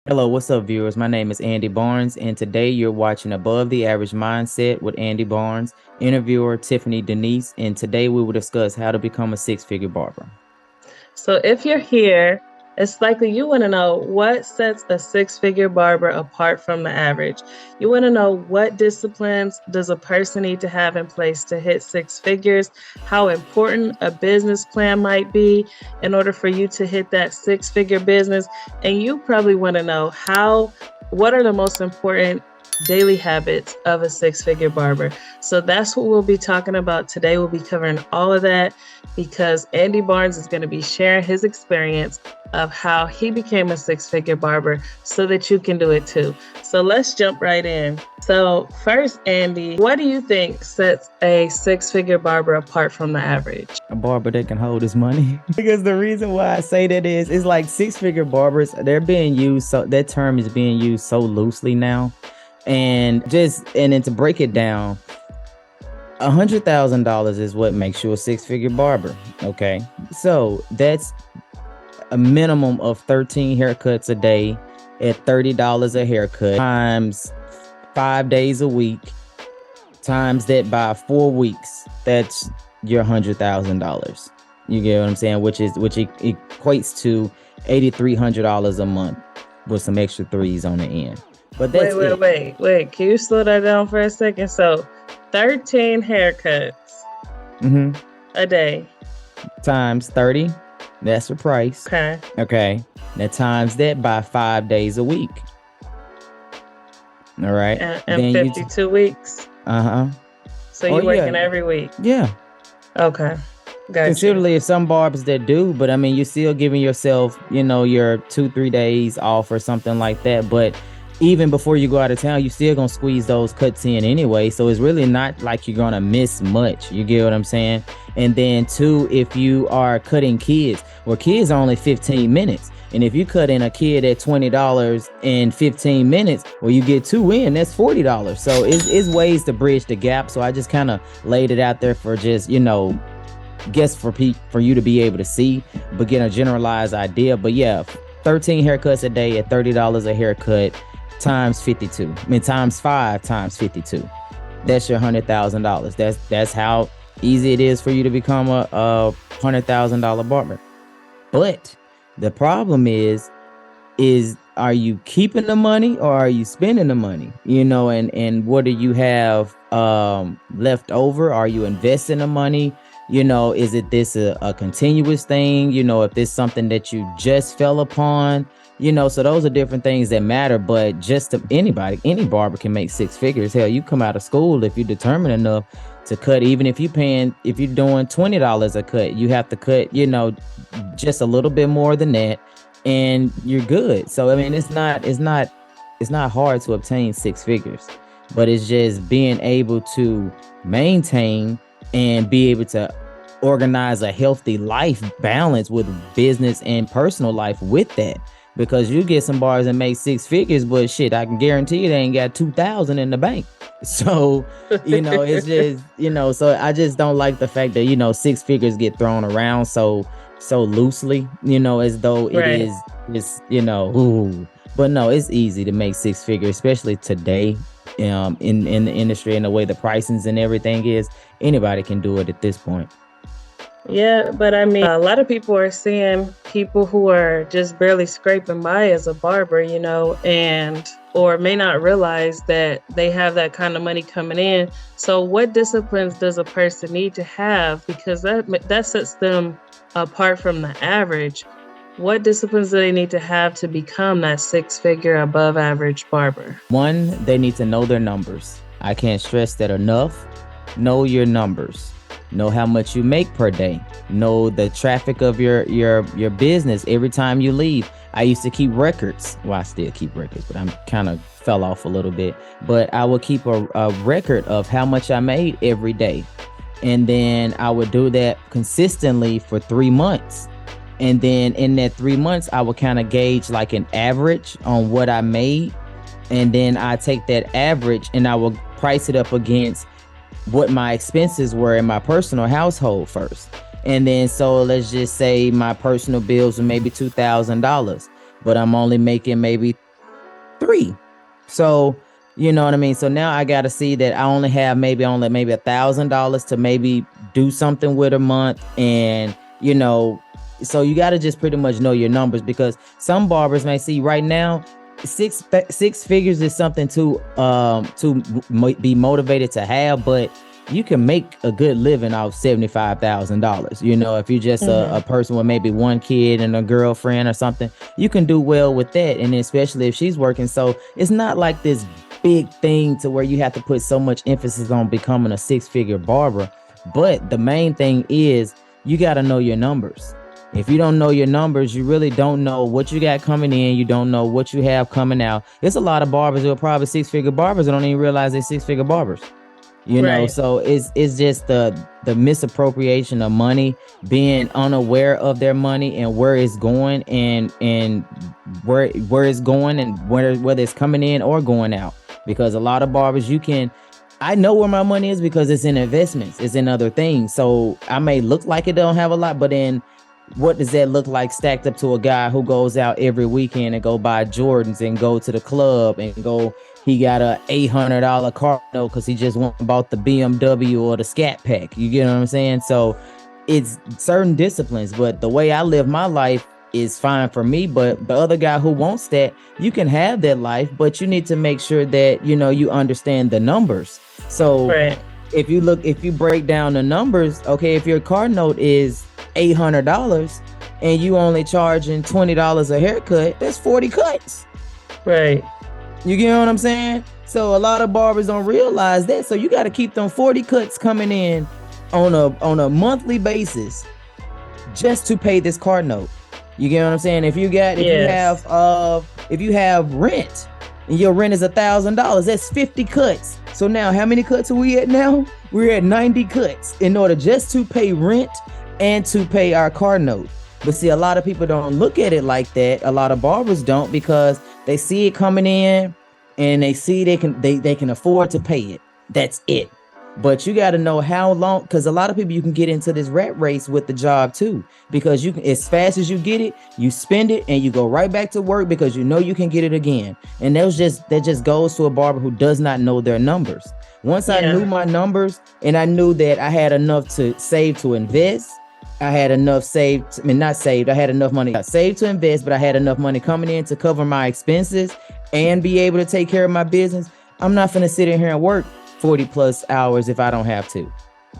Hello, what's up, viewers? My name is Andy Barnes, and today you're watching Above the Average Mindset with Andy Barnes, interviewer Tiffany Denise, and today we will discuss how to become a six-figure barber. So if you're here, it's likely you want to know what sets a six-figure barber apart from the average. You want to know what disciplines does a person need to have in place to hit six figures, how important a business plan might be in order for you to hit that six-figure business, and you probably want to know what are the most important daily habits of a six-figure barber. So that's what we'll be talking about today. We'll be covering all of that because Andy Barnes is going to be sharing his experience of how he became a six-figure barber so that you can do it too. So let's jump right in. So first, Andy, what do you think sets a six-figure barber apart from the average? A barber that can hold his money. Because the reason why I say that is like six-figure barbers, they're being used, so that term is being used so loosely now. And then to break it down, $100,000 is what makes you a six-figure barber. Okay, so that's a minimum of 13 haircuts a day at $30 a haircut times 5 days a week, times that by 4 weeks. That's your $100,000. You get what I'm saying? Which equates to $8,300 a month with some extra threes on the end. But that's Wait. Can you slow that down for a second? So 13 haircuts a day. Times 30. That's the price. Okay. Okay. Now times that by 5 days a week. All right. And 52 weeks. So you're working every week. Yeah. Okay. Gotcha. Considerably, if some barbers that do, but I mean, you're still giving yourself, your 2-3 days off or something like that. But even before you go out of town, you still gonna squeeze those cuts in anyway. So it's really not like you're gonna miss much. You get what I'm saying? And then two, if you are cutting kids, well, kids are only 15 minutes. And if you cut in a kid at $20 in 15 minutes, well, you get two in, that's $40. So it's ways to bridge the gap. So I just kind of laid it out there for just, guess for you to be able to see, but get a generalized idea. But yeah, 13 haircuts a day at $30 a haircut times 52. I mean, times 5 times 52. That's your $100,000. That's how easy it is for you to become a $100,000 barber. But the problem is are you keeping the money or are you spending the money? And what do you have left over? Are you investing the money? Is it this a continuous thing? If this something that you just fell upon, so those are different things that matter. But just to any barber can make six figures. Hell, you come out of school, if you're determined enough to cut, even if you're doing $20 a cut, you have to cut, just a little bit more than that, and you're good. So I mean, it's not hard to obtain six figures, but it's just being able to maintain and be able to organize a healthy life balance with business and personal life with that. Because you get some bars that make six figures, but shit, I can guarantee you they ain't got 2,000 in the bank. So, it's just, so I just don't like the fact that, six figures get thrown around so loosely, as though it is, ooh. But no, it's easy to make six figures, especially today, in the industry and the way the pricings and everything is. Anybody can do it at this point. Yeah, but I mean, a lot of people are seeing people who are just barely scraping by as a barber, or may not realize that they have that kind of money coming in. So what disciplines does a person need to have? Because that sets them apart from the average. What disciplines do they need to have to become that six-figure above average barber? One, they need to know their numbers. I can't stress that enough. Know your numbers. Know how much you make per day. Know the traffic of your business every time you leave. I used to keep records. Well, I still keep records, but I'm kind of fell off a little bit. But I would keep a record of how much I made every day. And then I would do that consistently for 3 months. And then in that 3 months, I would kind of gauge like an average on what I made. And then I take that average and I will price it up against what my expenses were in my personal household first. And then, so let's just say my personal bills were maybe $2,000, but I'm only making maybe free. So, you know what I mean? So now I got to see that I only have maybe $1,000 to maybe do something with a month. And, so you got to just pretty much know your numbers, because some barbers may see right now six figures is something to be motivated to have, but you can make a good living off $75,000. If you're just a Hmm. person with maybe one kid and a girlfriend or something, you can do well with that. And especially if she's working. So it's not like this big thing to where you have to put so much emphasis on becoming a six-figure barber. But the main thing is you got to know your numbers. If you don't know your numbers, you really don't know what you got coming in. You don't know what you have coming out. There's a lot of barbers who are probably six-figure barbers that don't even realize they're six-figure barbers. Right. So it's just the misappropriation of money, being unaware of their money and where it's going, and where it's going, and whether it's coming in or going out. Because a lot of barbers, I know where my money is because it's in investments, it's in other things. So I may look like it don't have a lot, but then what does that look like stacked up to a guy who goes out every weekend and go buy Jordans and go to the club and go, he got a $800 car note because he just went and bought the BMW or the Scat Pack. You get what I'm saying? So it's certain disciplines, but the way I live my life is fine for me. But the other guy who wants that, you can have that life, but you need to make sure that you understand the numbers. So Right. if you break down the numbers, okay, if your car note is $800 and you only charging $20 a haircut, that's 40 cuts. Right. You get what I'm saying? So a lot of barbers don't realize that. So you got to keep them 40 cuts coming in on a monthly basis just to pay this car note. You get what I'm saying? Yes. If you have rent and your rent is $1,000, that's 50 cuts. So now how many cuts are we at now? We're at 90 cuts in order just to pay rent and to pay our car note. But see, a lot of people don't look at it like that. A lot of barbers don't, because they see it coming in and they see they can afford to pay it. That's it. But you got to know how long, because a lot of people, you can get into this rat race with the job too, because you can, as fast as you get it, you spend it and you go right back to work because you know you can get it again. And that just goes to a barber who does not know their numbers. Once I knew Yeah. my numbers and I knew that I had enough to save to invest, I had enough saved, I mean, not saved, I had enough money saved to invest, but I had enough money coming in to cover my expenses and be able to take care of my business. I'm not going to sit in here and work 40 plus hours if I don't have to.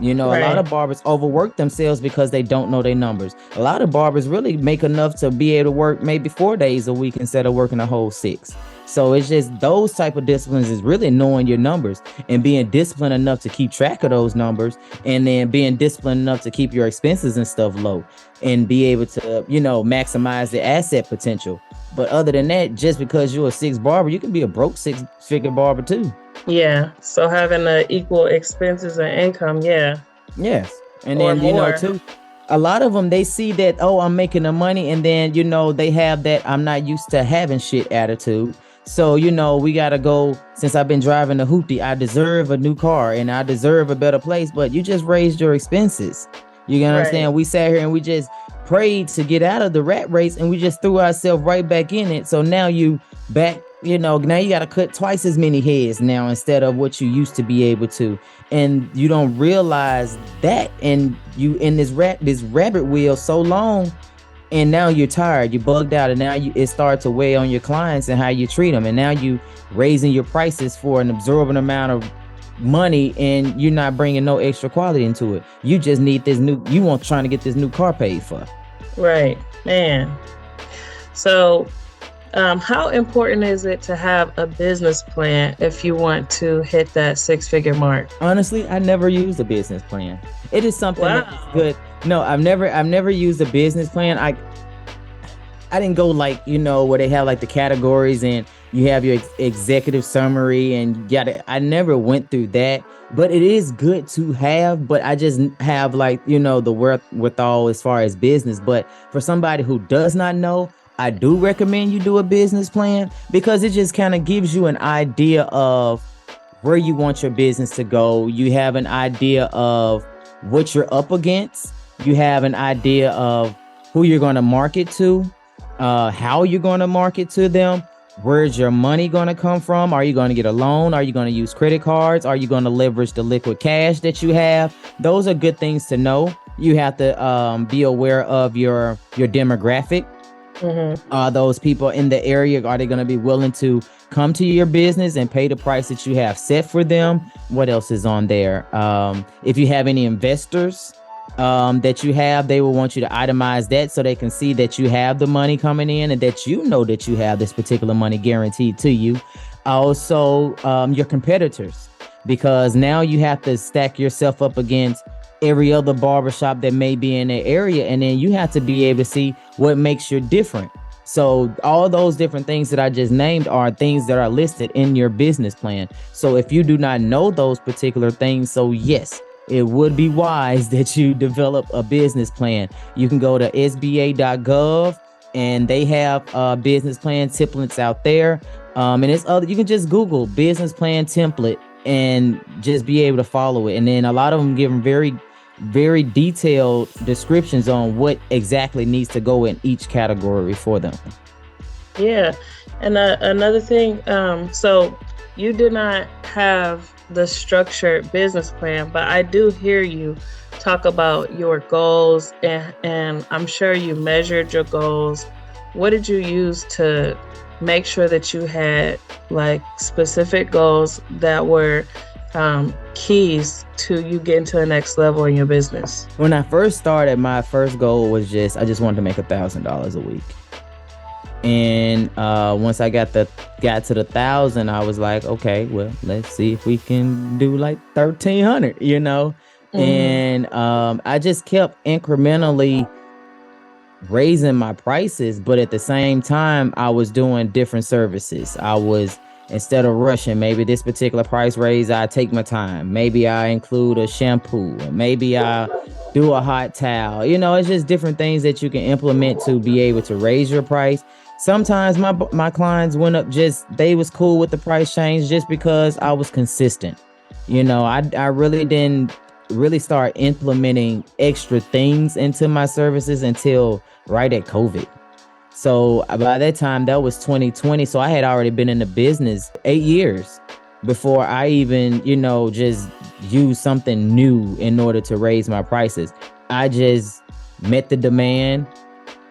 A lot Right. of barbers overwork themselves because they don't know their numbers. A lot of barbers really make enough to be able to work maybe 4 days a week instead of working a whole six. So it's just those type of disciplines is really knowing your numbers and being disciplined enough to keep track of those numbers, and then being disciplined enough to keep your expenses and stuff low and be able to, maximize the asset potential. But other than that, just because you're a six barber, you can be a broke six-figure barber too. Yeah. So having the equal expenses and income, yeah, Yes. And or then, more. too, a lot of them, they see that, oh, I'm making the money. And then, they have that I'm not used to having shit attitude. So, we got to go, since I've been driving a hoopty, I deserve a new car and I deserve a better place. But you just raised your expenses. You can Right. understand? We sat here and we just prayed to get out of the rat race and we just threw ourselves right back in it. So now you back, now you got to cut twice as many heads now instead of what you used to be able to. And you don't realize that. And you in this rabbit wheel so long, and now you're tired, you bugged out, and now it starts to weigh on your clients and how you treat them. And now you raising your prices for an absorbent amount of money, and you're not bringing no extra quality into it. You just need you want trying to get this new car paid for. Right. Man. So, how important is it to have a business plan if you want to hit that six-figure mark? Honestly, I never used a business plan. It is something that is Wow. good. No, I've never used a business plan. I didn't go like, where they have like the categories and you have your executive summary and I never went through that, but it is good to have. But I just have like, the wherewithal as far as business. But for somebody who does not know, I do recommend you do a business plan, because it just kind of gives you an idea of where you want your business to go. You have an idea of what you're up against. You have an idea of who you're going to market to, how you're going to market to them, Where's your money going to come from? Are you going to get a loan? Are you going to use credit cards? Are you going to leverage the liquid cash that you have? Those are good things to know. You have to be aware of your demographic. Mm-hmm. Are those people in the area? Are they going to be willing to come to your business and pay the price that you have set for them? What else is on there? If you have any investors that you have, they will want you to itemize that so they can see that you have the money coming in and that you know that you have this particular money guaranteed to you. Also, your competitors, because now you have to stack yourself up against every other barbershop that may be in the area, and then you have to be able to see what makes you different. So all those different things that I just named are things that are listed in your business plan. So if you do not know those particular things, so yes, it would be wise that you develop a business plan. You can go to sba.gov and they have business plan templates out there. And it's other, you can just Google business plan template and just be able to follow it. And then a lot of them give them very detailed descriptions on what exactly needs to go in each category for them. Yeah. And another thing, so you did not have the structured business plan, but I do hear you talk about your goals, and I'm sure you measured your goals. What did you use to make sure that you had like specific goals that were keys to you getting to the next level in your business? When I first started, my first goal was I just wanted to make $1,000 a week. And once I got to the 1,000, I was like, okay, well, let's see if we can do like 1,300, you know. Mm-hmm. And I just kept incrementally raising my prices, but at the same time, I was doing different services. I was, instead of rushing, maybe this particular price raise, I take my time. Maybe I include a shampoo, and maybe I do a hot towel. You know, it's just different things that you can implement to be able to raise your price. Sometimes my clients went up, just they was cool with the price change just because I was consistent. You know, I really didn't really start implementing extra things into my services until right at COVID. So by that time, that was 2020. So I had already been in the business 8 years before I even, you know, just used something new in order to raise my prices. I just met the demand.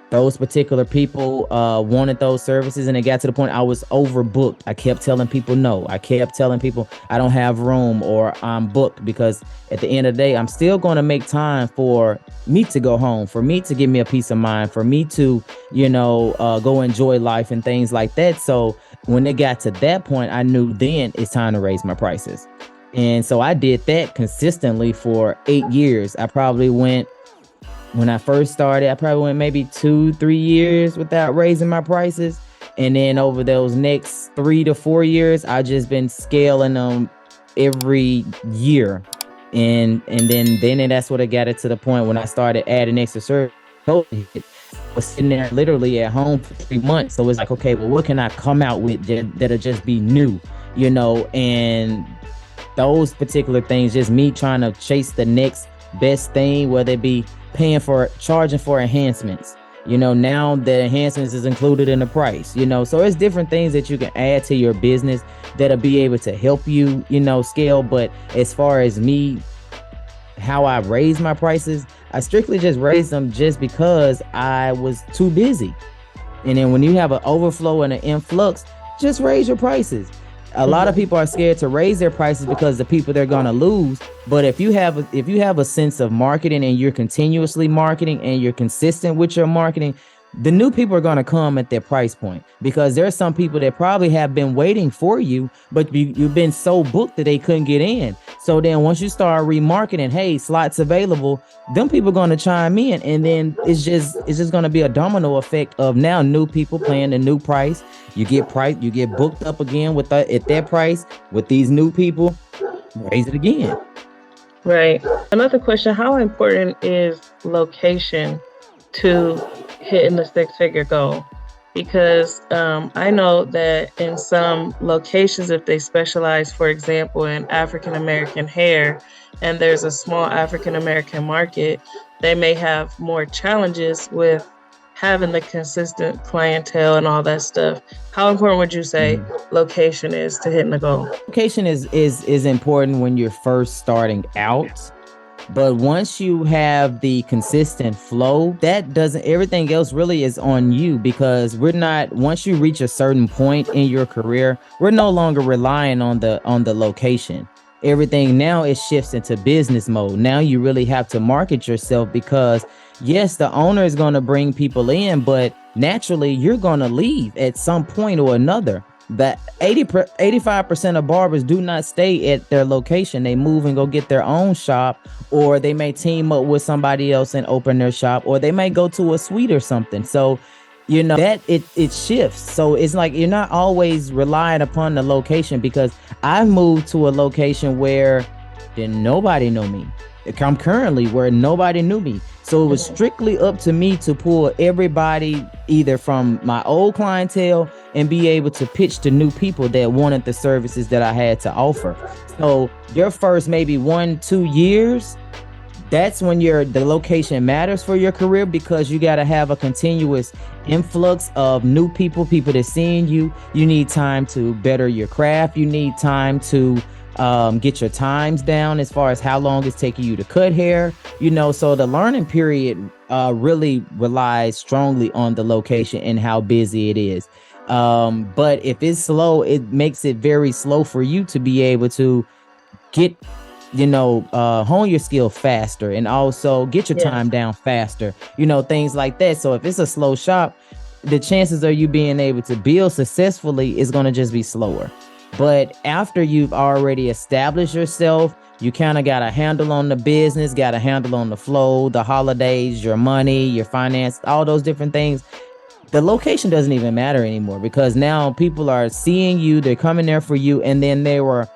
Those particular people wanted those services, and it got to the point I was overbooked. I kept telling people no. I kept telling people I don't have room or I'm booked, because at the end of the day, I'm still going to make time for me to go home, for me to give me a peace of mind, for me to, you know, go enjoy life and things like that. So when it got to that point, I knew then it's time to raise my prices. And so I did that consistently for 8 years. When I first started, I probably went maybe 2-3 years without raising my prices. And then over those next 3 to 4 years, I just been scaling them every year. And then that's what it got it to the point when I started adding extra service. I was sitting there literally at home for 3 months. So it's like, okay, well, what can I come out with that'll just be new, you know? And those particular things, just me trying to chase the next best thing, whether it be charging for enhancements. You know, now the enhancements is included in the price, you know, so it's different things that you can add to your business that'll be able to help you, you know, scale. But as far as me, how I raise my prices, I strictly just raise them just because I was too busy. And then when you have an overflow and an influx, just raise your prices. A lot of people are scared to raise their prices because the people they're going to lose. But if you have a sense of marketing and you're continuously marketing and you're consistent with your marketing, the new people are going to come at their price point, because there's some people that probably have been waiting for you, but you've been so booked that they couldn't get in. So then once you start remarketing, hey, slots available, them people are going to chime in, and then it's just going to be a domino effect of now new people paying the new price. You get booked up again at that price with these new people, raise it again. Right. Another question, how important is location to hitting the six-figure goal? Because I know that in some locations, if they specialize, for example, in African American hair, and there's a small African American market, they may have more challenges with having the consistent clientele and all that stuff, how important would you say location is to hitting the goal? Location is important when you're first starting out. But once you have the consistent flow, that doesn't, everything else really is on you, because we're not, once you reach a certain point in your career, we're no longer relying on the location. Everything now it shifts into business mode. Now you really have to market yourself, because yes, the owner is going to bring people in, but naturally you're going to leave at some point or another. That 85% of barbers do not stay at their location. They move and go get their own shop, or they may team up with somebody else and open their shop, or they may go to a suite or something. So that it shifts. So it's like you're not always relying upon the location, because I've moved to a location where didn't nobody know me. I'm currently where nobody knew me. So it was strictly up to me to pull everybody either from my old clientele and be able to pitch to new people that wanted the services that I had to offer. So your first maybe 1-2 years, that's when the location matters for your career, because you got to have a continuous influx of new people that's seeing you. You need time to better your craft. You need time to get your times down as far as how long it's taking you to cut hair, so the learning period really relies strongly on the location and how busy it is. But if it's slow, it makes it very slow for you to be able to get hone your skill faster, and also get your time down faster, things like that. So if it's a slow shop, the chances of you being able to build successfully is going to just be slower. But after you've already established yourself, you kind of got a handle on the business, got a handle on the flow, the holidays, your money, your finance, all those different things. The location doesn't even matter anymore, because now people are seeing you, they're coming there for you, and then your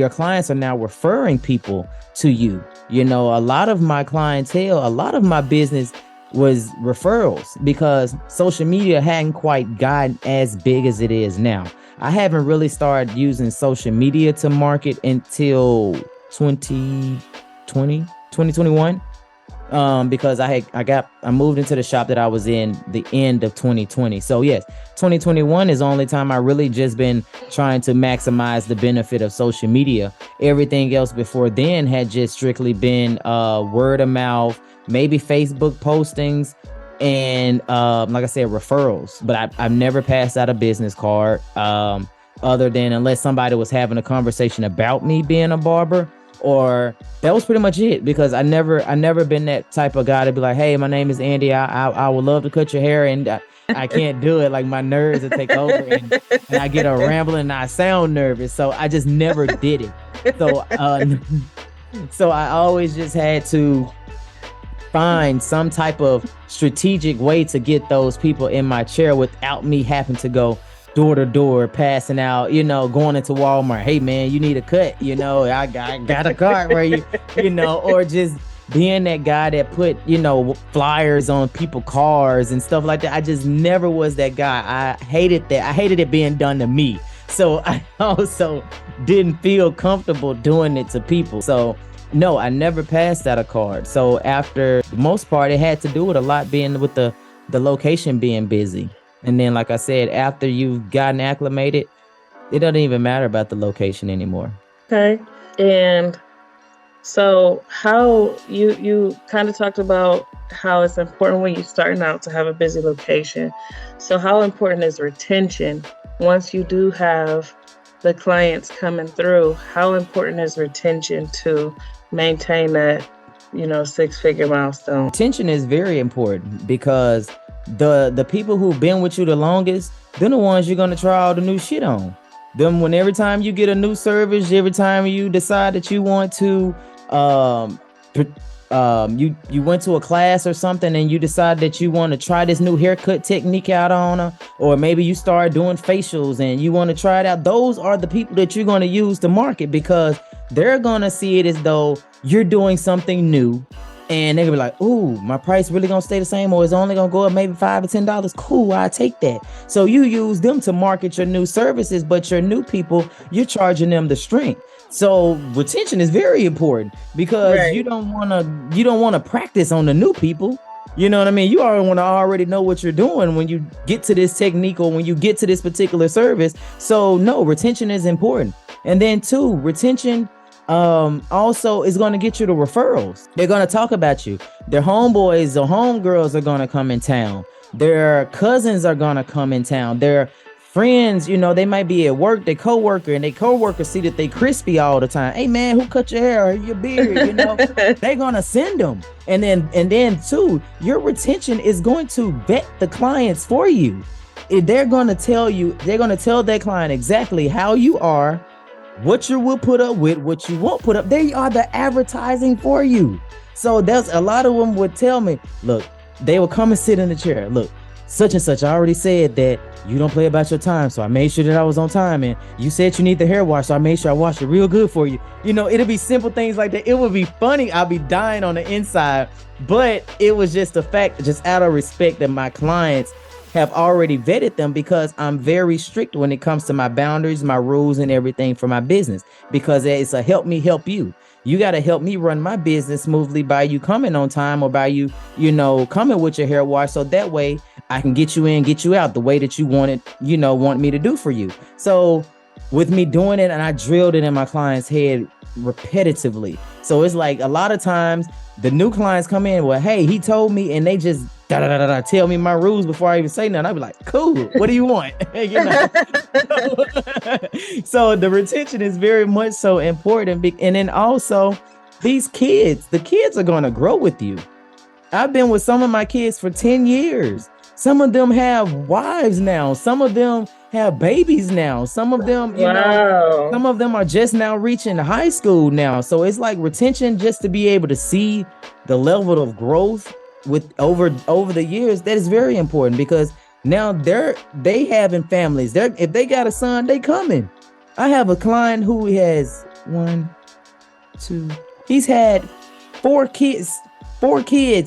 clients are now referring people to you. A lot of my clientele, a lot of my business was referrals, because social media hadn't quite gotten as big as it is now. I haven't really started using social media to market until 2021, because I moved into the shop that I was in the end of 2020. So yes, 2021 is the only time I really just been trying to maximize the benefit of social media. Everything else before then had just strictly been word of mouth, maybe Facebook postings, and like I said, referrals. But I've never passed out a business card, other than unless somebody was having a conversation about me being a barber, or that was pretty much it, because I never been that type of guy to be like, hey, my name is Andy, I would love to cut your hair, and I can't do it. Like, my nerves will take over, and I get a rambling and I sound nervous, so I just never did it. So so I always just had to find some type of strategic way to get those people in my chair without me having to go door to door, passing out, going into Walmart. Hey man, you need a cut, I got a cart where or just being that guy that put, flyers on people's cars and stuff like that. I just never was that guy. I hated that. I hated it being done to me. So I also didn't feel comfortable doing it to people. So no, I never passed out a card. So after the most part, it had to do with a lot being with the location being busy. And then, like I said, after you've gotten acclimated, it doesn't even matter about the location anymore. Okay. And so how you kind of talked about how it's important when you're starting out to have a busy location. So how important is retention once you do have the clients coming through? How important is retention to maintain that, 6-figure milestone? Retention is very important, because the people who've been with you the longest, they're the ones you're going to try all the new shit on. Them, when every time you get a new service, every time you decide that you want to you went to a class or something and you decide that you want to try this new haircut technique out on her, or maybe you start doing facials and you want to try it out, those are the people that you're going to use to market, because they're going to see it as though you're doing something new, and they're gonna be like, ooh, my price really gonna stay the same, or it's only gonna go up maybe $5 or $10. Cool, I take that. So you use them to market your new services, but your new people, you're charging them the strength. So retention is very important, because you don't wanna practice on the new people. You know what I mean? You already want to already know what you're doing when you get to this technique or when you get to this particular service. So no, retention is important. And then two, retention also is going to get you the referrals. They're going to talk about you. Their homeboys or homegirls are going to come in town. Their cousins are going to come in town. Their friends, they might be at work, their coworker, and their coworker see that they crispy all the time. Hey man, who cut your hair or your beard? They're gonna send them. And then too, your retention is going to vet the clients for you. They're gonna tell that client exactly how you are, what you will put up with, what you won't put up. They are the advertising for you. So there's a lot of them would tell me, look, they will come and sit in the chair. Look, such and such, I already said that you don't play about your time, so I made sure that I was on time, and you said you need the hair wash, so I made sure I washed it real good for you. It'll be simple things like that. It would be funny. I'll be dying on the inside, but it was just a fact, just out of respect that my clients have already vetted them, because I'm very strict when it comes to my boundaries, my rules, and everything for my business, because it's a help me help you. You got to help me run my business smoothly by you coming on time, or by you, coming with your hair wash. So that way I can get you in, get you out the way that you want me to do for you. So with me doing it, and I drilled it in my client's head repetitively. So it's like a lot of times the new clients come in, well, hey, he told me, and they just tell me my rules before I even say nothing. I'd be like, cool, what do you want? So the retention is very much so important. And then also the kids are going to grow with you. I've been with some of my kids for 10 years. Some of them have wives now. Some of them have babies now. Some of them, some of them are just now reaching high school now. So it's like retention, just to be able to see the level of growth with over the years. That is very important, because now they having families. If they got a son, they coming. I have a client who has he's had four kids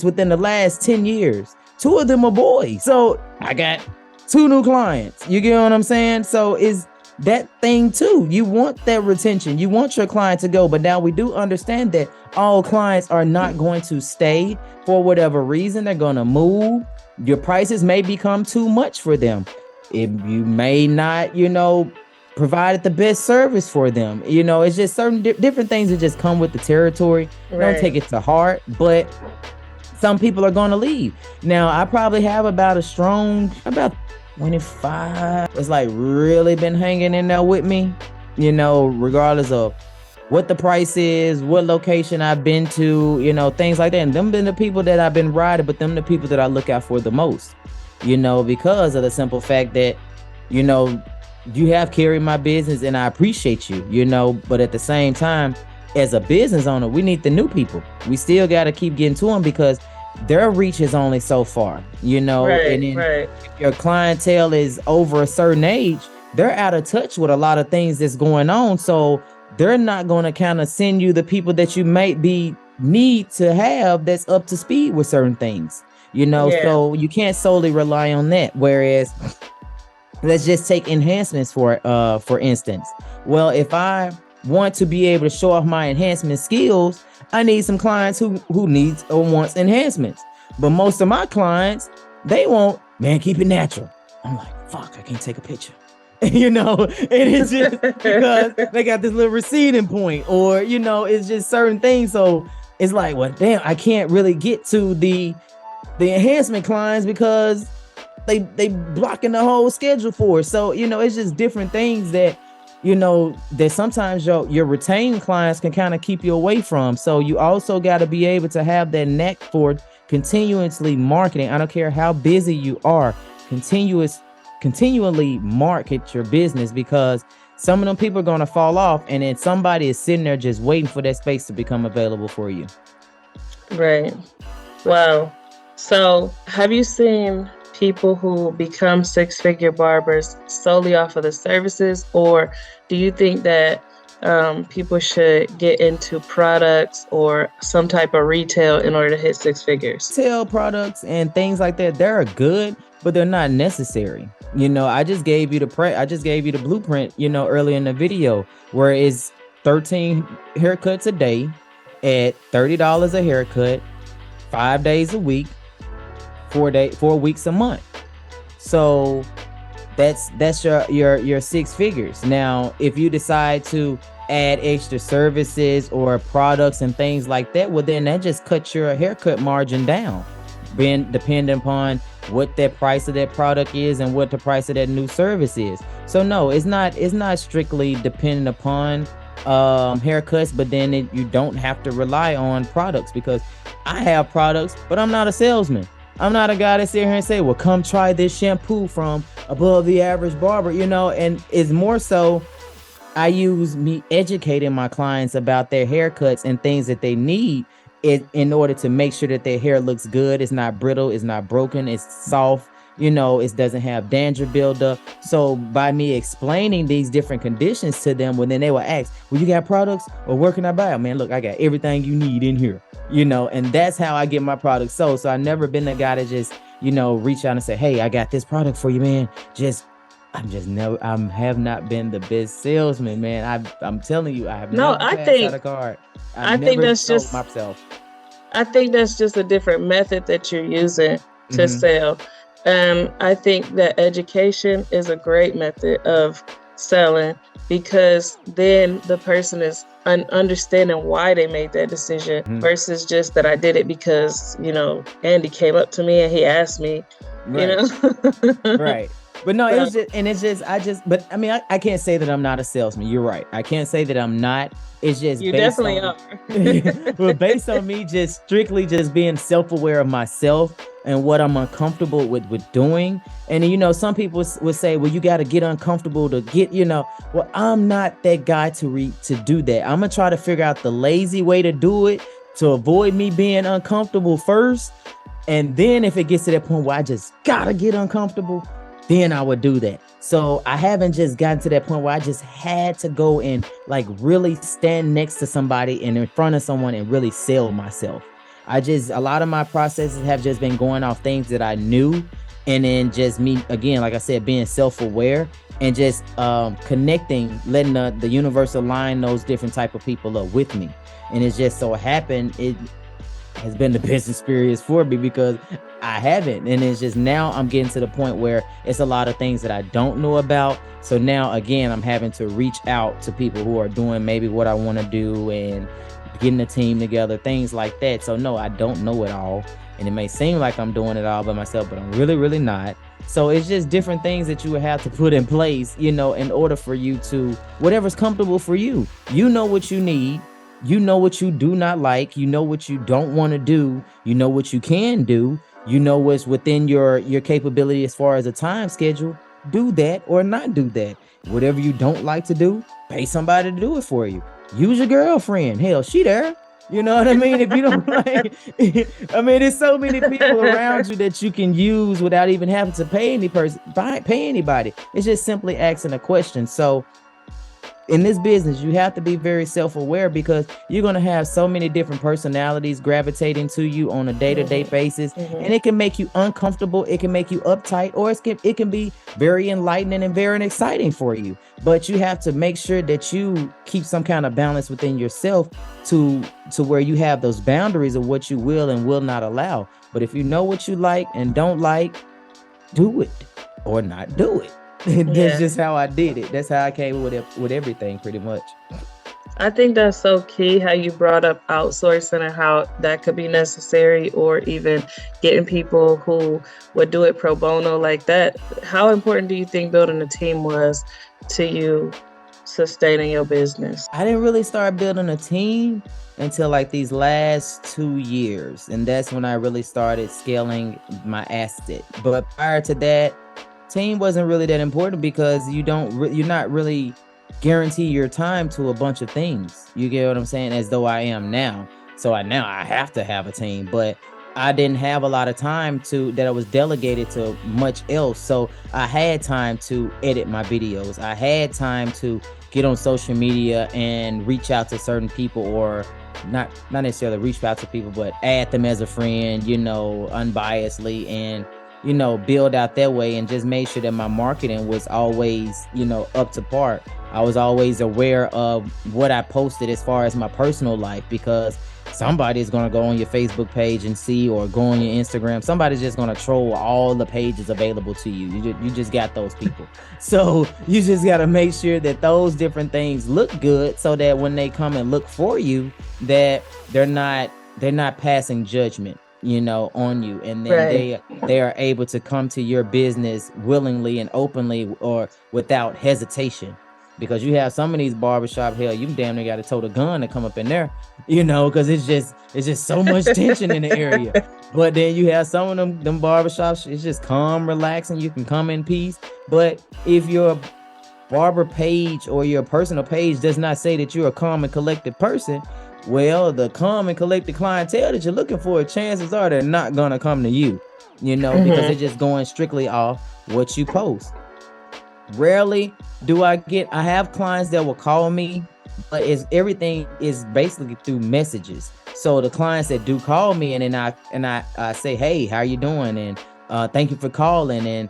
within the last 10 years. 2 of them are boys. So I got 2 new clients. You get what I'm saying? So is that thing too. You want that retention. You want your client to go. But now we do understand that all clients are not going to stay for whatever reason. They're going to move. Your prices may become too much for them. If you may not, provided the best service for them. It's just certain different things that just come with the territory. Right. Don't take it to heart, but some people are going to leave. Now, I probably have about 25. It's like really been hanging in there with me, regardless of what the price is, what location I've been to, things like that. And them been the people that I've been riding, but them the people that I look out for the most, because of the simple fact that, you have carried my business and I appreciate you, but at the same time, as a business owner, we need the new people. We still got to keep getting to them, because their reach is only so far, Right, and then if your clientele is over a certain age, they're out of touch with a lot of things that's going on. So they're not going to kind of send you the people that you might need to have that's up to speed with certain things, so you can't solely rely on that. Whereas let's just take enhancements for instance. Well, if I want to be able to show off my enhancement skills, I need some clients who needs or wants enhancements. But most of my clients, they want, man, keep it natural. I'm like, fuck, I can't take a picture. And it's just because they got this little receding point, or, it's just certain things. So it's like, well, damn, I can't really get to the enhancement clients because they blocking the whole schedule for us. So, it's just different things that that sometimes your retained clients can kind of keep you away from. So you also got to be able to have that knack for continuously marketing. I don't care how busy you are, continually market your business, because some of them people are going to fall off, and then somebody is sitting there just waiting for that space to become available for you. Right. Wow. So have you seen people who become 6-figure barbers solely off of the services, or do you think that people should get into products or some type of retail in order to hit 6 figures? Retail products and things like that, they're good, but they're not necessary. I just gave you the blueprint, earlier in the video, where it's 13 haircuts a day at $30 a haircut, 5 days a week. 4 weeks a month. So that's your 6 figures. Now, if you decide to add extra services or products and things like that, well, then that just cuts your haircut margin down, being depending upon what that price of that product is and what the price of that new service is. So no, it's not strictly dependent upon haircuts, but then you don't have to rely on products, because I have products, but I'm not a salesman. I'm not a guy that sit here and say, well, come try this shampoo from Above the Average Barber, and it's more so I use me educating my clients about their haircuts and things that they need in order to make sure that their hair looks good. It's not brittle, it's not broken, it's soft, it doesn't have dandruff buildup. So by me explaining these different conditions to them, when then they will ask, well, you got products, or where can I buy them? Man, look, I got everything you need in here, and that's how I get my products sold. So I've never been the guy to just, reach out and say, hey, I got this product for you, man. I'm just never. I have not been the best salesman, man. I'm telling you, I have No, never passed out a card. I've I think never that's sold just myself. I think that's just a different method that you're using to Hmm. sell. I think that education is a great method of selling, because then the person is understanding why they made that decision Hmm. versus just that I did it because, Andy came up to me and he asked me, you Right. know. Right. But no, So but I mean, I can't say that I'm not a salesman. You're right. I can't say that I'm not. It's just you based definitely on, are. well, based on me just strictly just being self-aware of myself and what I'm uncomfortable with doing. And some people would say, well, you got to get uncomfortable to get, well, I'm not that guy to do that. I'm gonna try to figure out the lazy way to do it to avoid me being uncomfortable first. And then if it gets to that point where I just gotta get uncomfortable, then I would do that. So I haven't just gotten to that point where I just had to go and like really stand next to somebody and in front of someone and really sell myself. A lot of my processes have just been going off things that I knew. And then just me, again, like I said, being self-aware and just connecting, letting the universe align those different type of people up with me. And it's just so happened, it has been the best experience for me because I haven't. And it's just now I'm getting to the point where it's a lot of things that I don't know about. So now, again, I'm having to reach out to people who are doing maybe what I want to do and getting a team together, things like that. So no, I don't know it all. And it may seem like I'm doing it all by myself, but I'm really, really not. So it's just different things that you would have to put in place, in order for you to, whatever's comfortable for you. You know what you need. You know what you do not like. You know what you don't want to do. You know what you can do. You know what's within your capability as far as a time schedule. Do that or not do that. Whatever you don't like to do, pay somebody to do it for you. Use your girlfriend. Hell, she there. You know what I mean? If you don't like, I mean, there's so many people around you that you can use without even having to pay anybody. It's just simply asking a question. So in this business, you have to be very self-aware because you're going to have so many different personalities gravitating to you on a day-to-day basis. And it can make you uncomfortable. It can make you uptight, or it can be very enlightening and very exciting for you. But you have to make sure that you keep some kind of balance within yourself to where you have those boundaries of what you will and will not allow. But if you know what you like and don't like, do it or not do it. That's Yeah. just how I did it. That's how I came with everything, pretty much. I think that's so key how you brought up outsourcing and how that could be necessary, or even getting people who would do it pro bono like that. How important do you think building a team was to you sustaining your business? I didn't really start building a team until like these last 2 years, and that's when I really started scaling my asset. But prior to that, team wasn't really that important because you're not really guarantee your time to a bunch of things. You get what I'm saying? As though I am now. So now I have to have a team, but I didn't have a lot of time that I was delegated to much else. So I had time to edit my videos. I had time to get on social media and reach out to certain people, or not necessarily reach out to people, but add them as a friend, unbiasedly, and build out that way, and just made sure that my marketing was always, up to par. I was always aware of what I posted as far as my personal life, because somebody's going to go on your Facebook page and see, or go on your Instagram. Somebody's just going to troll all the pages available to you. You just got those people. So you just got to make sure that those different things look good, so that when they come and look for you, that they're not passing judgment, on you. And then Right. they are able to come to your business willingly and openly, or without hesitation. Because you have some of these barbershop, hell, you damn near got to tote a gun to come up in there, because it's just so much tension in the area. But then you have some of them barbershops, it's just calm, relaxing. You can come in peace. But if your barber page or your personal page does not say that you're a calm and collected person, well, the calm and collected clientele that you're looking for, chances are they're not gonna come to you, because they're Hmm. just going strictly off what you post. Rarely do I have clients that will call me, but it's everything is basically through messages. So the clients that do call me, and then I say, hey, how you doing? And thank you for calling. And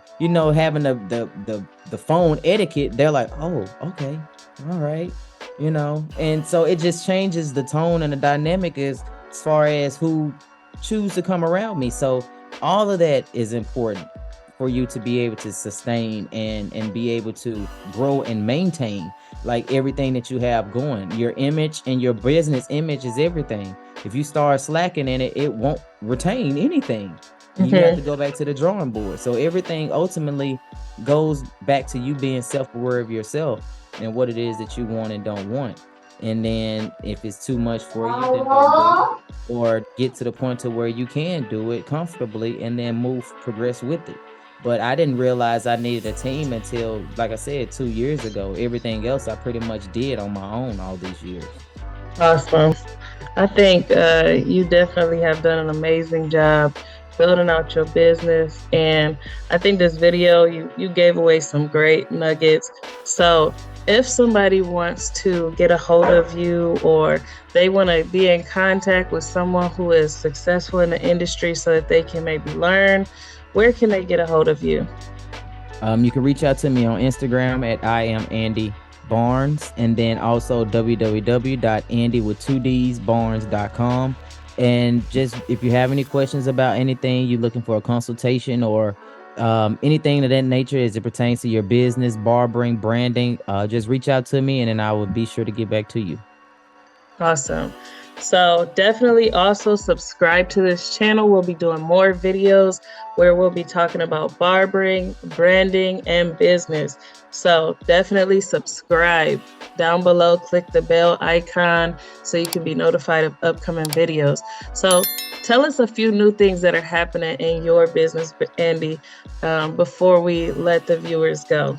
having the phone etiquette, they're like, oh, okay, all right. And so it just changes the tone and the dynamic as far as who choose to come around me. So all of that is important for you to be able to sustain and be able to grow and maintain, like, everything that you have going. Your image and your business image is everything. If you start slacking in it, it won't retain anything. You have to Hmm. go back to the drawing board. So everything ultimately goes back to you being self-aware of yourself and what it is that you want and don't want. And then if it's too much for you, then don't do it, or get to the point to where you can do it comfortably and then progress with it. But I didn't realize I needed a team until, like I said, 2 years ago. Everything else I pretty much did on my own all these years. Awesome. I think you definitely have done an amazing job building out your business. And I think this video, you gave away some great nuggets. So if somebody wants to get a hold of you, or they want to be in contact with someone who is successful in the industry so that they can maybe learn, where can they get a hold of you? You can reach out to me on Instagram at I am Andy Barnes, and then also www.andy with 2Ds Barnes.com. And just, if you have any questions about anything, you're looking for a consultation, or anything of that nature as it pertains to your business, barbering, branding, just reach out to me, and then I will be sure to get back to you. Awesome. So definitely also subscribe to this channel. We'll be doing more videos where we'll be talking about barbering, branding, and business. So definitely subscribe down below. Click the bell icon so you can be notified of upcoming videos. So tell us a few new things that are happening in your business, Andy, before we let the viewers go.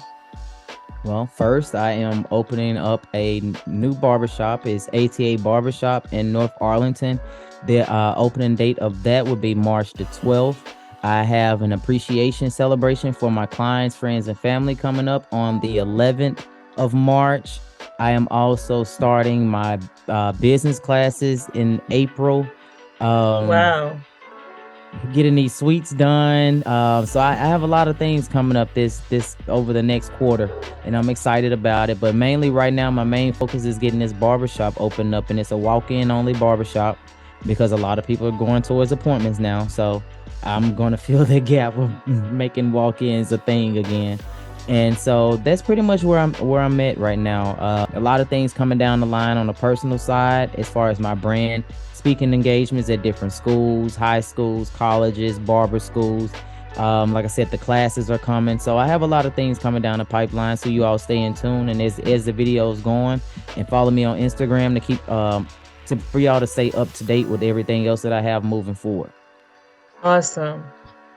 Well, first, I am opening up a new barbershop. It's ATA Barbershop in North Arlington. The opening date of that would be March the 12th. I have an appreciation celebration for my clients, friends, and family coming up on the 11th of March. I am also starting my business classes in April. Um, Wow. Getting these suites done. So I have a lot of things coming up this over the next quarter, and I'm excited about it. But mainly right now, my main focus is getting this barbershop opened up, and it's a walk-in only barbershop because a lot of people are going towards appointments now. So I'm going to fill the gap of making walk-ins a thing again. And so that's pretty much where I'm at right now. A lot of things coming down the line on the personal side as far as my brand, speaking engagements at different schools, high schools, colleges, barber schools. Like I said, the classes are coming. So I have a lot of things coming down the pipeline. So you all stay in tune. And as the videos going, and follow me on Instagram to keep for y'all to stay up to date with everything else that I have moving forward. Awesome.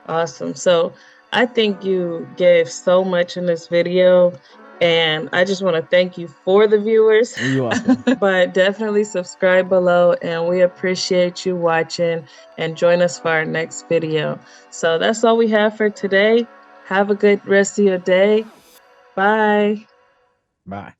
Awesome. So I think you gave so much in this video, and I just want to thank you for the viewers. You're welcome. But definitely subscribe below, and we appreciate you watching, and join us for our next video. So that's all we have for today. Have a good rest of your day. Bye. Bye.